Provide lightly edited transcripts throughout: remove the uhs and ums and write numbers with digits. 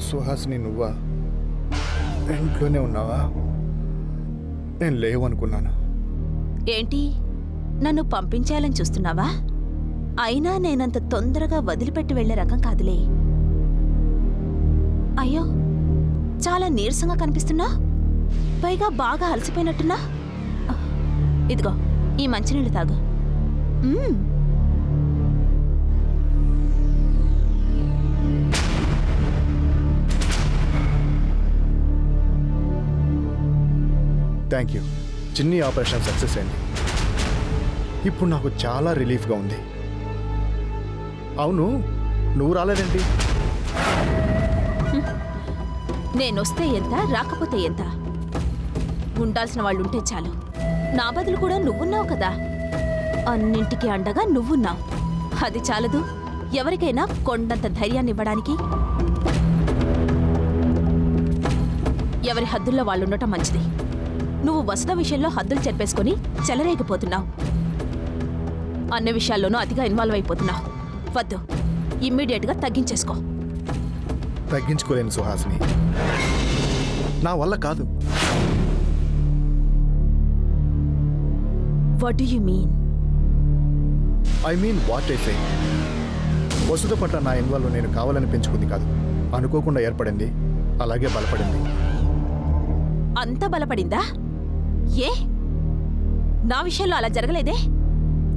సుహాసిని నువ్వా? ఇంట్లోనే ఉన్నావా? నేను లేవనుకున్నాను. ఏంటి, నన్ను పంపించాలని చూస్తున్నావా? అయినా నేనంత తొందరగా వదిలిపెట్టి వెళ్లే రకం కాదులే. అయ్యో, చాలా నీరసంగా కనిపిస్తున్నా, పైగా బాగా అలసిపోయినట్టున్నా. ఇదిగో ఈ మంచినీళ్ళు తాగు. Thank you. చిన్ని ఆపరేషన్ సక్సెస్ అయింది. ఇప్పుడు నాకు చాలా రిలీఫ్గా ఉంది. అవును, నువ్వు రాలేదేంటి? నేనొస్తే ఎంత, రాకపోతే ఎంత? ఉండాల్సిన వాళ్ళుంటే చాలు. నా బదులు కూడా నువ్వున్నావు కదా. అన్నింటికీ అండగా నువ్వున్నావు. అది చాలదు ఎవరికైనా కొండంత ధైర్యాన్ని ఇవ్వడానికి? ఎవరి హద్దుల్లో వాళ్ళుండటం మంచిది. నువ్వు వసుధ విషయంలో హద్దులు చెప్పేసుకొని చెలరేగిపోతున్నావు. అన్ని విషయాల్లోనూ అతిగా ఇన్వాల్వ్ అయిపోతున్నావు. వద్దు, ఇమ్మీడియట్గా తగ్గించేసుకో. తగ్గించుకోలేను సుహాసిని, నా వల్ల కాదు. What do you mean? I mean what I say. Vasudha పట్ల నా ఇన్వాల్వ్ నేను కావాలని పెంచుకుంది కాదు, అనుకోకుండా ఏర్పడింది. అలాగే బలపడింది. అంత బలపడిందా? ఏ, నా విషయంలో అలా జరగలేదే.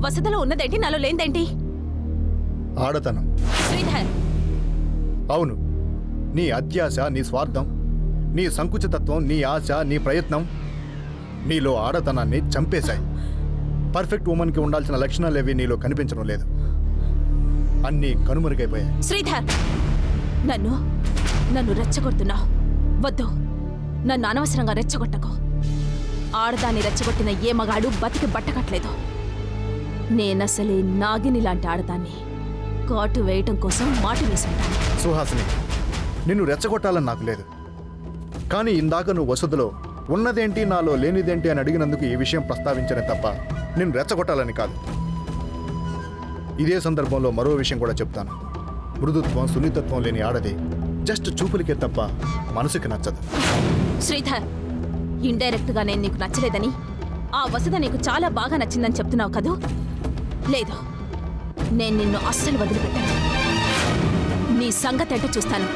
వసతిలో ఉన్నదేంటి, నాలో లేనిదేంటి? ఆడతనం. శ్రీధర్, అవును, నీ అత్యాశ, నీ స్వార్థం, నీ సంకుచితత్వం, నీ ఆశ, నీ ప్రయత్నం నీలో ఆడతనాన్ని చంపేశాయి. పర్ఫెక్ట్ ఉమెన్కి ఉండాల్సిన లక్షణాలేవి నీలో కనిపించడం లేదు. అన్నీ కనుమరుగైపోయాయి. శ్రీధర్, నన్ను రెచ్చగొడుతున్నావు. వద్దు, నన్ను అనవసరంగా రెచ్చగొట్టకు. ఆడదాన్ని రెచ్చగొట్టిన ఏ మగాడు బతికి బట్టకట్లేదు. నేనసలే నాగిని లాంటి ఆడదాన్ని. కాటు వేయటం కోసం మాట వేసుంటాను. సుహాసిని, నిన్ను రెచ్చగొట్టాలని నాకు లేదు. కానీ ఇందాక నువ్వు వసతిలో ఉన్నదేంటి, నాలో లేనిదేంటి అని అడిగినందుకు ఈ విషయం ప్రస్తావించనే తప్ప నిన్ను రెచ్చగొట్టాలని కాదు. ఇదే సందర్భంలో మరో విషయం కూడా చెప్తాను. మృదుత్వం, సున్నితత్వం లేని ఆడది జస్ట్ చూపులకే తప్ప మనసుకి నచ్చదు. శ్రీధర్, ఇండైరెక్ట్ గా నేను నీకు నచ్చలేదని, ఆ వసత నీకు చాలా బాగా నచ్చిందని చెప్తున్నావు కదూ? లేదు, నేను నిన్ను అస్సలు వదిలిపెట్టాను. నీ సంగతి అంటే చూస్తాను.